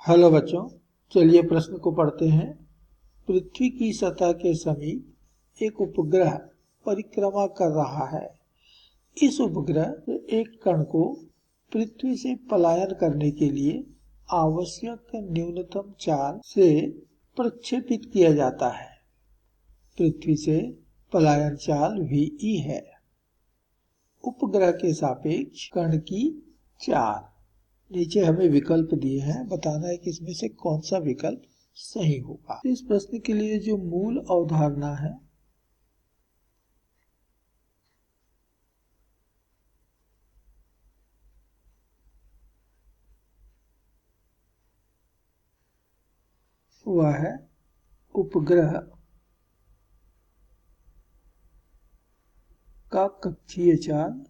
Hello बच्चों, चलिए प्रश्न को पढ़ते हैं। पृथ्वी की सतह के समीप एक उपग्रह परिक्रमा कर रहा है। इस उपग्रह से एक कण को पृथ्वी से पलायन करने के लिए आवश्यक न्यूनतम चाल से प्रक्षेपित किया जाता है। पृथ्वी से पलायन चाल VE है। उपग्रह के सापेक्ष कण की चाल। नीचे हमें विकल्प दिए हैं, बताना है कि इसमें से कौन सा विकल्प सही होगा। इस प्रश्न के लिए जो मूल अवधारणा है वह है उपग्रह का कक्षीय चाल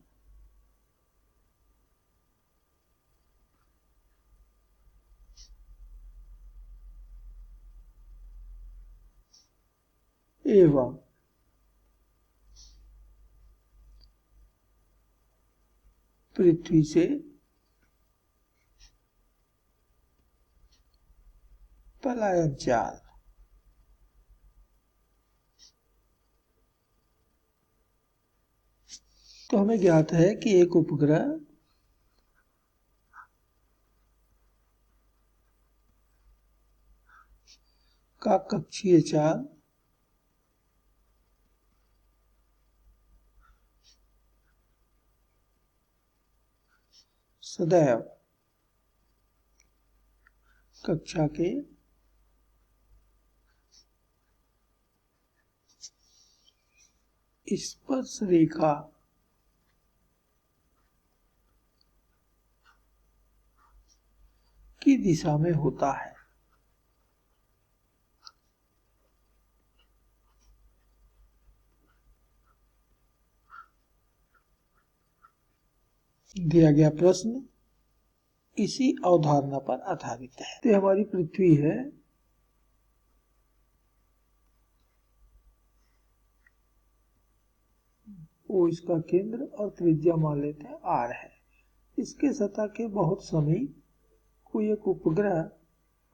एवं पृथ्वी से पलायन चाल। तो हमें ज्ञात है कि एक उपग्रह का कक्षीय चाल सदैव कक्षा के स्पर्श रेखा की दिशा में होता है। दिया गया प्रश्न इसी अवधारणा पर आधारित है। तो हमारी पृथ्वी है, वो इसका केंद्र और त्रिज्या मान लेते हैं R है। इसके सतह के बहुत समीप कोई एक उपग्रह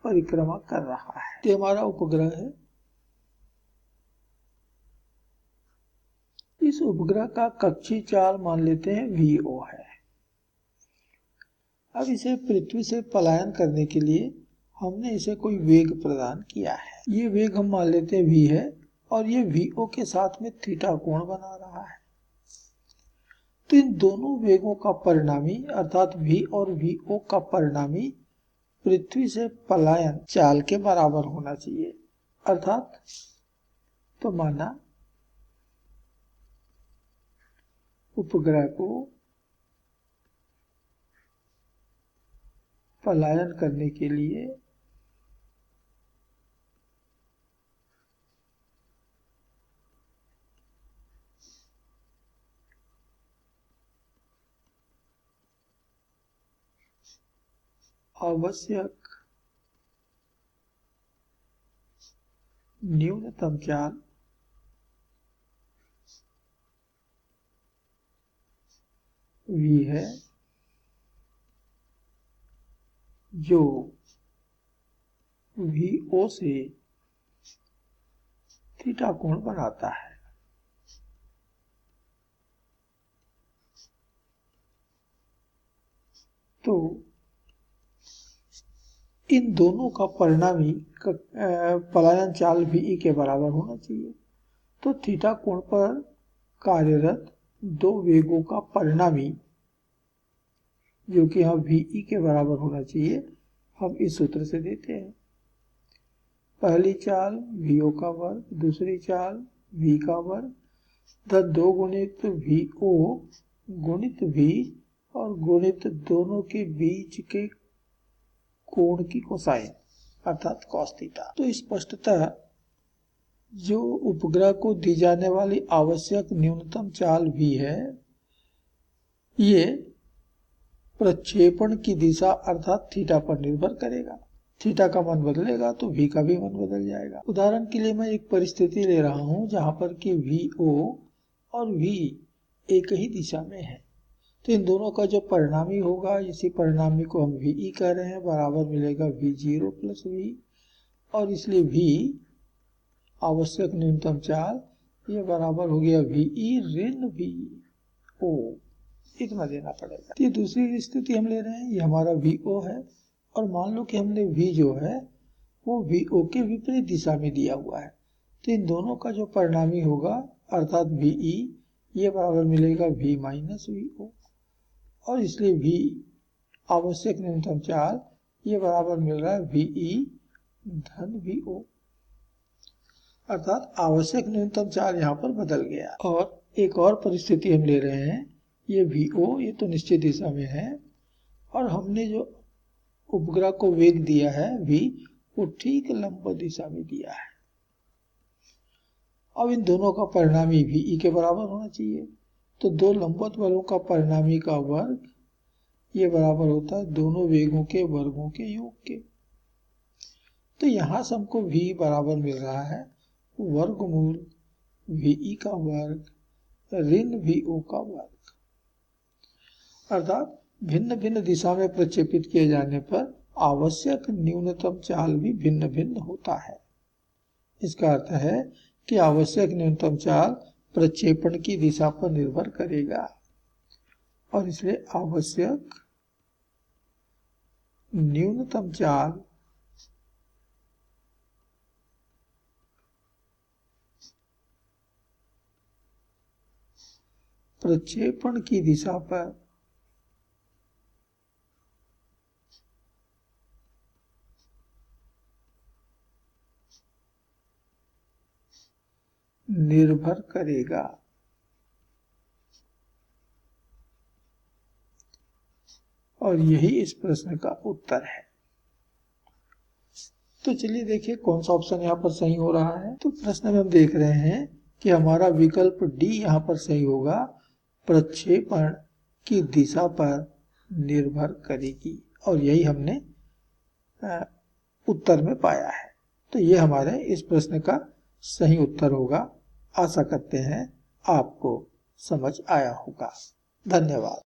परिक्रमा कर रहा है। तो हमारा उपग्रह है। इस उपग्रह का कक्षीय चाल मान लेते हैं VO है। अब इसे पृथ्वी से पलायन करने के लिए हमने इसे कोई वेग प्रदान किया है। ये वेग हम मान लेते हैं V है और ये VO के साथ में थीटा कोण बना रहा है। तो इन दोनों वेगों का परिणामी अर्थात V और VO का परिणामी पृथ्वी से पलायन चाल के बराबर होना चाहिए। अर्थात तो माना उपग्रह को पलायन करने के लिए आवश्यक न्यूनतम चाल V है, जो VO से थीटा कोण बनाता है। तो इन दोनों का परिणामी पलायन चाल VE के बराबर होना चाहिए। तो थीटा कोण पर कार्यरत दो वेगों का परिणामी जो कि यहाँ VE के बराबर होना चाहिए, हम इस सूत्र से देते हैं। पहली चाल VO का वर्ग, दूसरी चाल V का वर्ग, तथा 2 गुणित VO गुणित V और गुणित दोनों के बीच के कोण की कोसाइन अर्थात कॉस थीटा। तो स्पष्टतः जो उपग्रह को दी जाने वाली आवश्यक न्यूनतम चाल V है, ये प्रक्षेपण की दिशा अर्थात थीटा पर निर्भर करेगा। थीटा का मान बदलेगा तो V का भी मान बदल जाएगा। उदाहरण के लिए मैं एक परिस्थिति ले रहा हूं जहां पर कि VO और V एक ही दिशा में है। तो इन दोनों का जो परिणामी होगा, इसी परिणामी को हम VE कह रहे हैं, बराबर मिलेगा V0 प्लस V, और इसलिए V आवश्यक न्यूनतम चाल ये बराबर हो गया VE ऋण VO, इतना देना पड़ेगा। ये दूसरी स्थिति हम ले रहे हैं, ये हमारा VO है, और मान लो कि हमने V जो है वो VO के विपरीत दिशा में दिया हुआ है, तो इन दोनों का जो परिणामी होगा अर्थात VE ये बराबर मिलेगा V माइनस VO, और इसलिए V आवश्यक न्यूनतम चाल ये बराबर मिल रहा है VE धन VO, अर्थात आवश्यक न्यूनतम चाल यहाँ पर बदल गया। और एक और परिस्थिति हम ले रहे हैं, ये VO ये तो निश्चित दिशा में है, और हमने जो उपग्रह को वेग दिया है V वो ठीक लंबवत दिशा में दिया है। अब इन दोनों का परिणामी VE के बराबर होना चाहिए, तो दो लंबवत बलों का परिणामी का वर्ग ये बराबर होता है दोनों वेगों के वर्गों के योग के। तो यहां से हमको V बराबर मिल रहा है वर्गमूल VE का वर्ग ऋण VO का वर्ग, अर्थात भिन्न भिन्न दिशा में प्रक्षेपित किए जाने पर आवश्यक न्यूनतम चाल भी भिन्न भिन्न होता है। इसका अर्थ है कि आवश्यक न्यूनतम चाल प्रक्षेपण की दिशा पर निर्भर करेगा, और इसलिए आवश्यक न्यूनतम चाल प्रक्षेपण की दिशा पर निर्भर करेगा। और यही इस प्रश्न का उत्तर है। तो चलिए देखिए कौन सा ऑप्शन यहाँ पर सही हो रहा है। तो प्रश्न में हम देख रहे हैं कि हमारा विकल्प डी यहाँ पर सही होगा, प्रक्षेपण की दिशा पर निर्भर करेगी, और यही हमने उत्तर में पाया है। तो ये हमारे इस प्रश्न का सही उत्तर होगा। आशा करते हैं आपको समझ आया होगा। धन्यवाद।